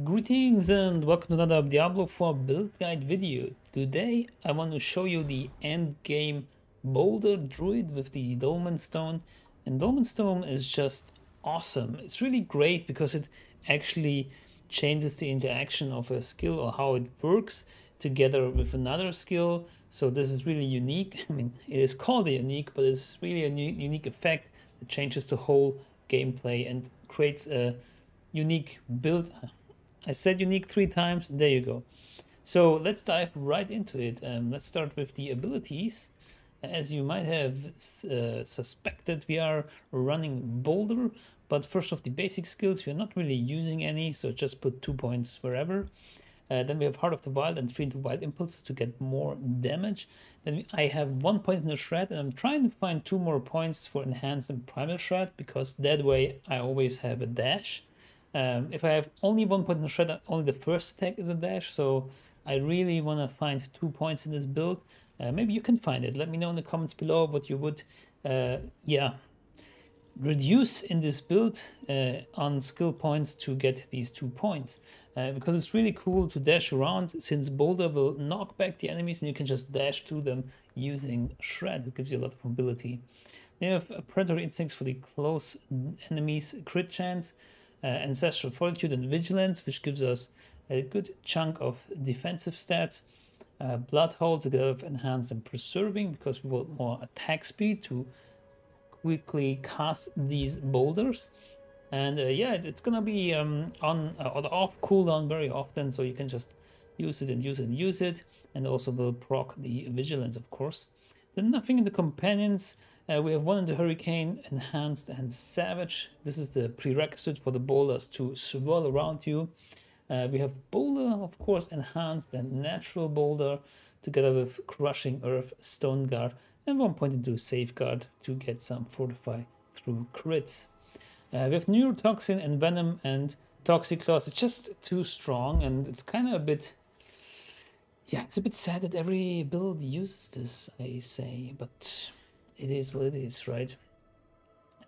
Greetings and welcome to another Diablo 4 build guide video. Today I want to show you the end game Boulder Druid with the Dolmen stone. And Dolmen stone is just awesome. It's really great because it actually changes the interaction of a skill or how it works together with another skill. So this is really unique. I mean, it is called a unique, but it's really a unique effect that changes the whole gameplay and creates a unique build. I said unique 3 times, there you go. So let's dive right into it. Let's start with the abilities. As you might have suspected, we are running Boulder, but first of the basic skills, we are not really using any, so just put 2 points wherever. Then we have Heart of the Wild and 3 into Wild Impulses to get more damage. Then I have 1 point in the Shred, and I'm trying to find 2 more points for Enhanced and Primal Shred, because that way I always have a dash. If I have only 1 point in the Shred, only the first attack is a dash, so I really want to find 2 points in this build. Maybe you can find it. Let me know in the comments below what you would reduce in this build on skill points to get these 2 points. Because it's really cool to dash around, since Boulder will knock back the enemies and you can just dash to them using Shred. It gives you a lot of mobility. Then you have Predatory Instincts for the close enemies crit chance. Ancestral Fortitude and Vigilance, which gives us a good chunk of defensive stats. Bloodhold together with Enhanced and Preserving, because we want more attack speed to quickly cast these boulders. And yeah, it's gonna be on or off cooldown very often, so you can just use it and use it and use it, and also will proc the Vigilance, of course. Then nothing in the companions. We have 1 in the Hurricane, Enhanced and Savage. This is the prerequisite for the boulders to swirl around you. We have Boulder, of course, Enhanced and Natural Boulder, together with Crushing Earth, Stone Guard, and 1 point into Safeguard to get some Fortify through crits. We have Neurotoxin and Venom and Toxiclaws. It's just too strong, and it's kind of a bit... Yeah, it's a bit sad that every build uses this, I say, but... it is what it is, right?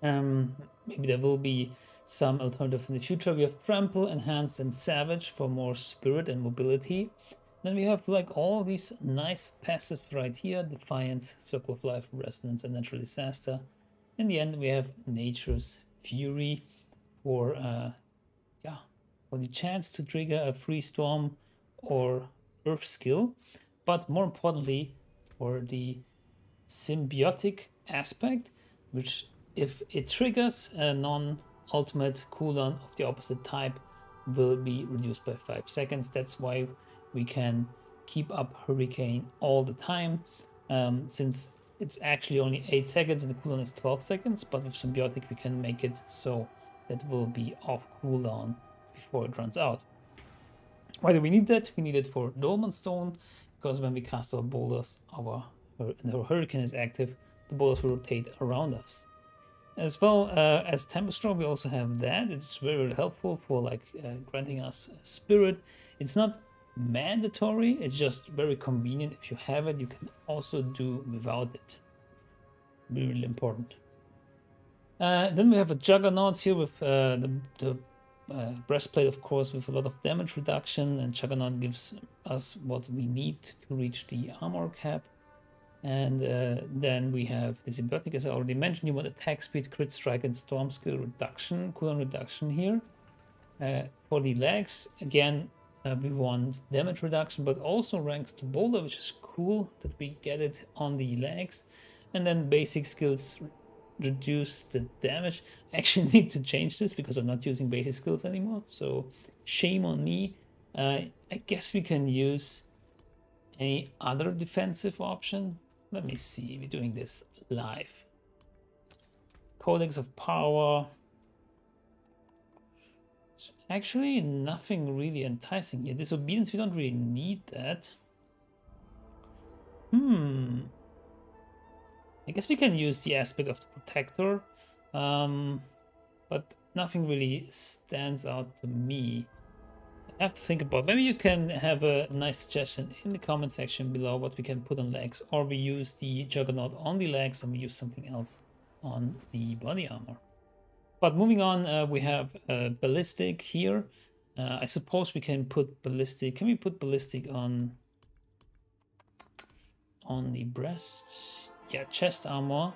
Maybe there will be some alternatives in the future. We have Trample, Enhanced, and Savage for more spirit and mobility. Then we have like all these nice passives right here: Defiance, Circle of Life, Resonance, and Natural Disaster. In the end, we have Nature's Fury for for the chance to trigger a free storm or earth skill, but more importantly, for the symbiotic aspect, which if it triggers a non-ultimate cooldown of the opposite type, will be reduced by 5 seconds. That's why we can keep up Hurricane all the time, since it's actually only 8 seconds and the cooldown is 12 seconds, but with symbiotic we can make it so that will be off cooldown before it runs out. Why do we need that? We need it for Dolmen Stone, because when we cast our boulders, our Hurricane is active, the boulders will rotate around us. As well as Tempest Storm, we also have that. It's very, very helpful for like granting us spirit. It's not mandatory, it's just very convenient. If you have it, you can also do without it. Really, really important. Then we have a Juggernaut here with the breastplate, of course, with a lot of damage reduction, and Juggernaut gives us what we need to reach the armor cap. And then we have the symbiotic, as I already mentioned. You want attack speed, crit strike, and storm skill reduction, cooldown reduction here. For the legs, again, we want damage reduction, but also ranks to Boulder, which is cool that we get it on the legs. And then basic skills reduce the damage. I actually need to change this because I'm not using basic skills anymore, so shame on me. I guess we can use any other defensive option. Let me see, we're doing this live. Codex of Power. Actually, nothing really enticing here. Disobedience, we don't really need that. I guess we can use the aspect of the Protector, but nothing really stands out to me. I have to think about, maybe you can have a nice suggestion in the comment section below what we can put on legs, or we use the Juggernaut on the legs and we use something else on the body armor. But moving on, we have Ballistic here. I suppose we can put ballistic. Can we put ballistic on the breast? Yeah, chest armor.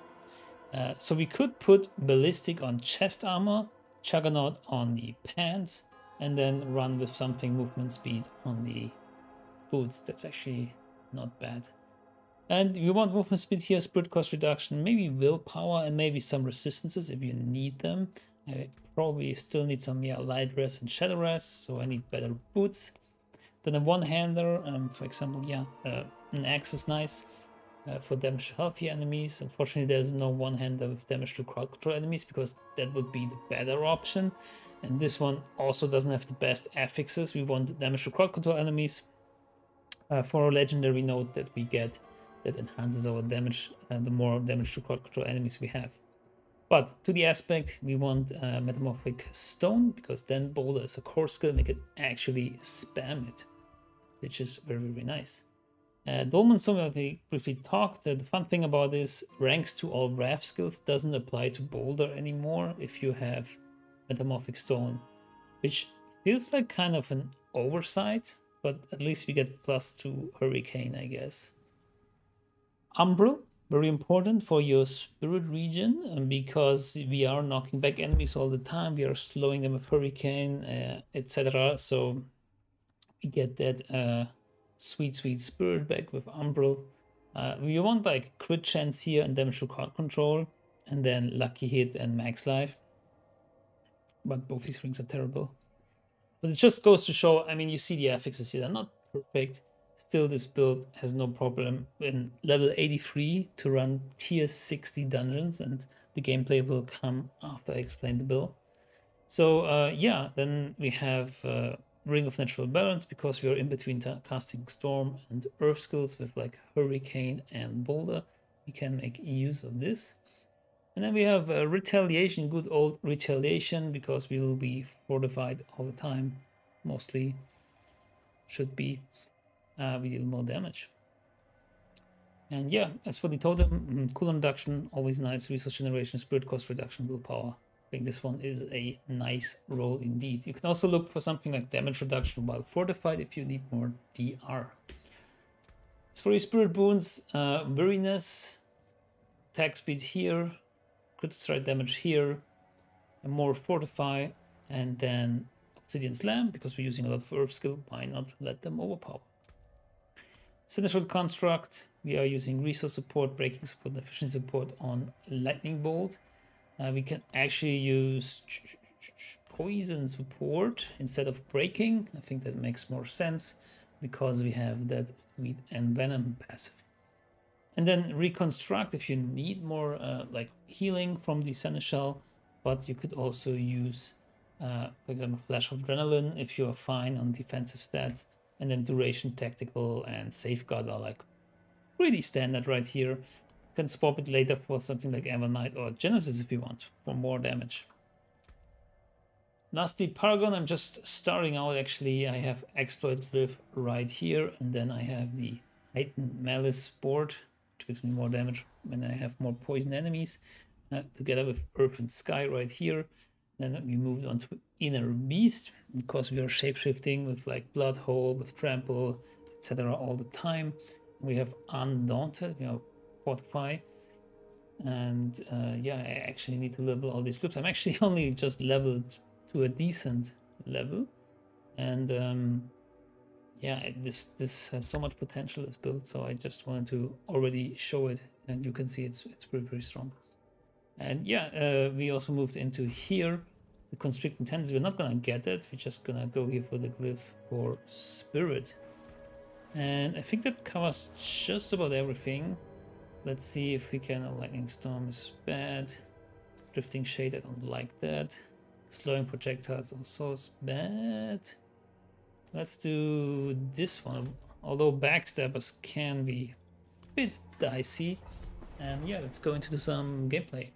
So we could put ballistic on chest armor, juggernaut on the pants, and then run with something movement speed on the boots. That's actually not bad. And we want movement speed here, spirit cost reduction, maybe willpower, and maybe some resistances if you need them. I probably still need some light rest and shadow rest, so I need better boots. Then a one-hander, for example, an axe is nice for damage to healthy enemies. Unfortunately, there's no one-hander with damage to crowd control enemies because that would be the better option. And this one also doesn't have the best affixes. We want damage to crowd control enemies. For a legendary node that we get that enhances our damage, the more damage to crowd control enemies we have. But to the aspect, we want Metamorphic Stone, because then Boulder is a core skill and we can actually spam it, which is very, very nice. Dolmen, something we briefly talked. The fun thing about this, ranks to all Wrath skills doesn't apply to Boulder anymore if you have Metamorphic Stone, which feels like kind of an oversight, but at least we get +2 Hurricane, I guess. Umbral, very important for your spirit region, because we are knocking back enemies all the time, we are slowing them with Hurricane, etc. So we get that sweet spirit back with Umbral. We want like crit chance here and damage to crowd control, and then lucky hit and max life. But both these rings are terrible. But it just goes to show, I mean, you see the affixes here, they're not perfect. Still, this build has no problem in level 83 to run tier 60 dungeons, and the gameplay will come after I explain the build. So yeah, then we have Ring of Natural Balance, because we are in between casting Storm and Earth skills with like Hurricane and Boulder. We can make use of this. And then we have Retaliation, good old Retaliation, because we will be fortified all the time, mostly should be. We deal more damage. And yeah, as for the totem, cooldown reduction, always nice. Resource generation, spirit cost reduction, willpower. I think this one is a nice roll indeed. You can also look for something like damage reduction while fortified if you need more DR. As for your spirit boons, weariness, attack speed here, critical strike damage here, and more fortify, and then obsidian slam, because we're using a lot of earth skill, why not let them overpower. Seneschal construct, we are using resource support, breaking support, and efficiency support on lightning bolt. We can actually use poison support instead of breaking. I think that makes more sense because we have that sweet and venom passive. And then reconstruct if you need more like healing from the seneschal, but you could also use, for example, flash of adrenaline if you're fine on defensive stats. And then duration, tactical, and safeguard are like pretty standard right here. You can swap it later for something like Emerald Knight or Genesis if you want, for more damage. Lastly, Paragon, I'm just starting out actually. I have Exploit Glyph right here, and then I have the Heightened Malice board, which gives me more damage when I have more poison enemies, together with Earth and Sky right here. Then we moved on to Inner Beast, because we are shapeshifting with like Blood Hole, with Trample, etc. all the time. We have Undaunted, you know, Fortify. And yeah, I actually need to level all these glyphs. I'm actually only just leveled to a decent level. And yeah, this has so much potential, this build, so I just wanted to already show it, and you can see it's pretty strong. And yeah, we also moved into here. The Constricting Tendency, we're not gonna get it, we're just gonna go here for the glyph for Spirit. And I think that covers just about everything. Let's see if we can. Lightning Storm is bad. Drifting Shade, I don't like that. Slowing Projectiles also is bad. Let's do this one, although Backstabbers can be a bit dicey. And yeah, let's go into some gameplay.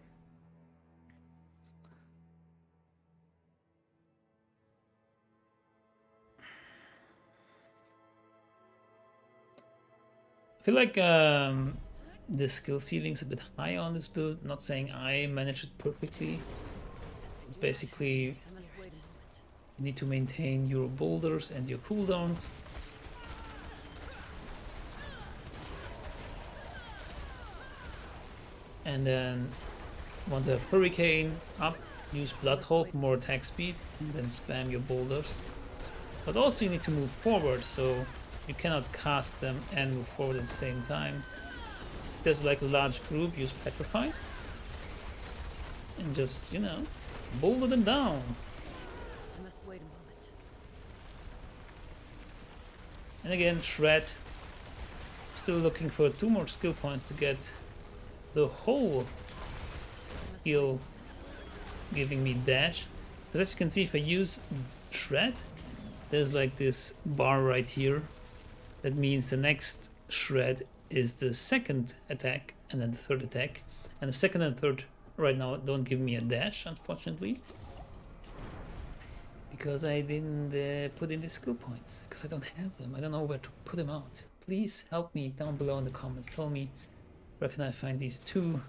I feel like the skill ceiling is a bit high on this build. Not saying I manage it perfectly. It's basically You need to maintain your boulders and your cooldowns. And then want to have Hurricane up, use Blood Hole for more attack speed, and then spam your boulders. But also you need to move forward, so you cannot cast them and move forward at the same time. If there's like a large group, use Petrify. And just, you know, boulder them down. I must wait a moment. And again, Shred. Still looking for 2 more skill points to get the whole heal giving me dash. But as you can see, if I use Shred, there's like this bar right here. That means the next Shred is the second attack and then the third attack. And the second and third right now don't give me a dash, unfortunately. Because I didn't put in the skill points. Because I don't have them. I don't know where to put them out. Please help me down below in the comments. Tell me where can I find these 2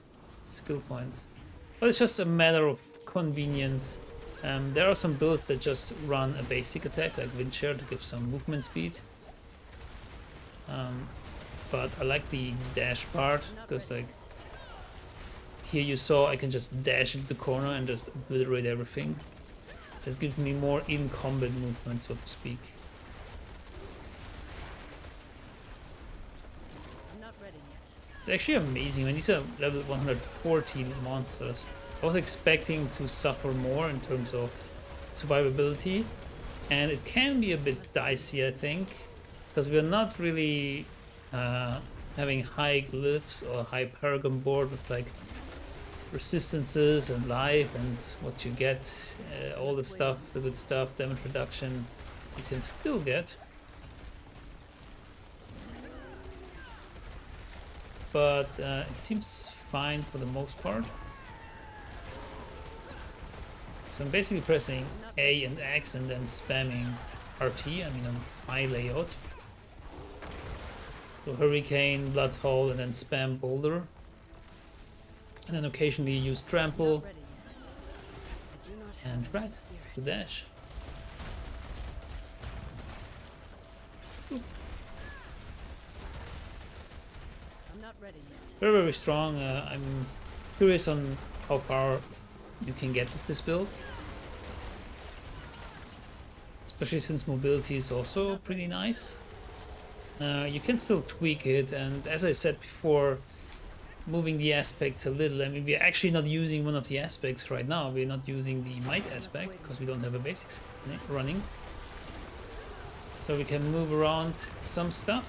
skill points. But it's just a matter of convenience. There are some builds that just run a basic attack like Windshare to give some movement speed. But I like the dash part because like here you saw I can just dash into the corner and just obliterate everything. Just gives me more in combat movement, so to speak. I'm not ready yet. It's actually amazing when these are level 114 monsters. I was expecting to suffer more in terms of survivability, and it can be a bit dicey, I think, because we're not really having high glyphs or high paragon board with like resistances and life and what you get, all the stuff, the good stuff, damage reduction you can still get. But it seems fine for the most part. So I'm basically pressing A and X and then spamming RT, I mean on my layout. So Hurricane, Blood Hole, and then spam Boulder. And then occasionally use Trample and Rat to dash. I'm not ready yet. Very, very strong. I'm curious on how far you can get with this build. Especially since mobility is also pretty nice. You can still tweak it, and as I said before, moving the aspects a little. I mean, we're actually not using one of the aspects right now. We're not using the might aspect because we don't have a basics running. So we can move around some stuff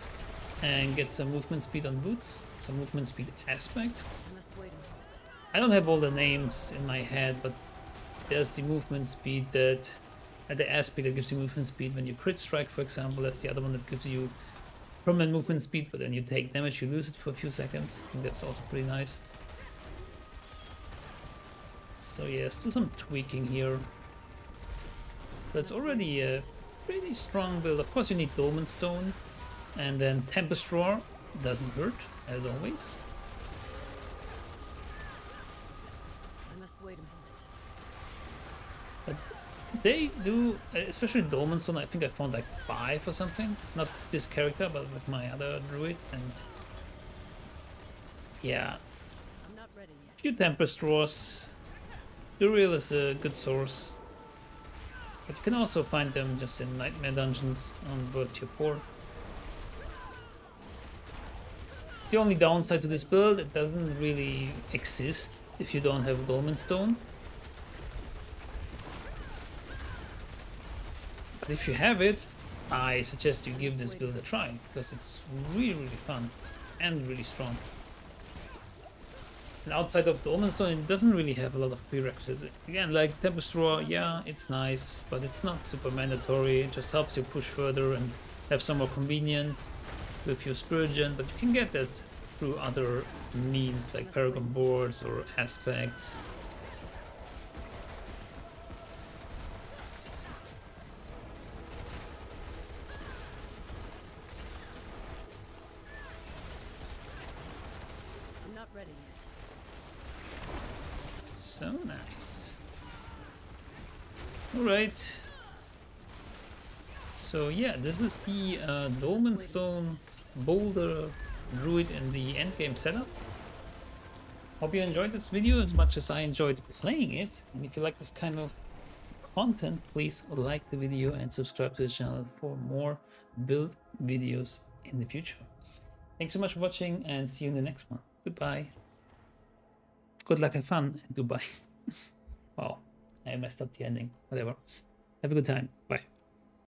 and get some movement speed on boots, some movement speed aspect. I must wait a moment. I don't have all the names in my head, but there's the movement speed that, the aspect that gives you movement speed when you crit strike, for example. That's the other one that gives you permanent movement speed, but then you take damage, you lose it for a few seconds. I think that's also pretty nice. So yeah, still some tweaking here. But it's already a pretty strong build. Of course you need Dolmen Stone, and then Tempest Roar doesn't hurt, as always. I must wait a moment. But they do, especially Dolmen Stone, I think I found like 5 or something. Not this character, but with my other druid. And yeah, I'm not ready yet. few Tempest Roars. Uriel is a good source. But you can also find them just in Nightmare Dungeons on World Tier 4. It's the only downside to this build. It doesn't really exist if you don't have Dolmen Stone. But if you have it, I suggest you give this build a try, because it's really, really fun and really strong. And outside of Dolmen Stone, it doesn't really have a lot of prerequisites. Again, like Tempest Roar, yeah, it's nice, but it's not super mandatory. It just helps you push further and have some more convenience with your Spirit Gen, but you can get that through other means like Paragon boards or aspects. I'm not ready yet. So nice. Alright, So yeah, this is the Dolmen Stone Boulder Druid in the endgame setup. Hope you enjoyed this video as much as I enjoyed playing it. And if you like this kind of content, please like the video and subscribe to the channel for more build videos in the future. Thanks so much for watching and see you in the next one. Goodbye. Good luck and fun and goodbye. Wow, I messed up the ending. Whatever. Have a good time. Bye.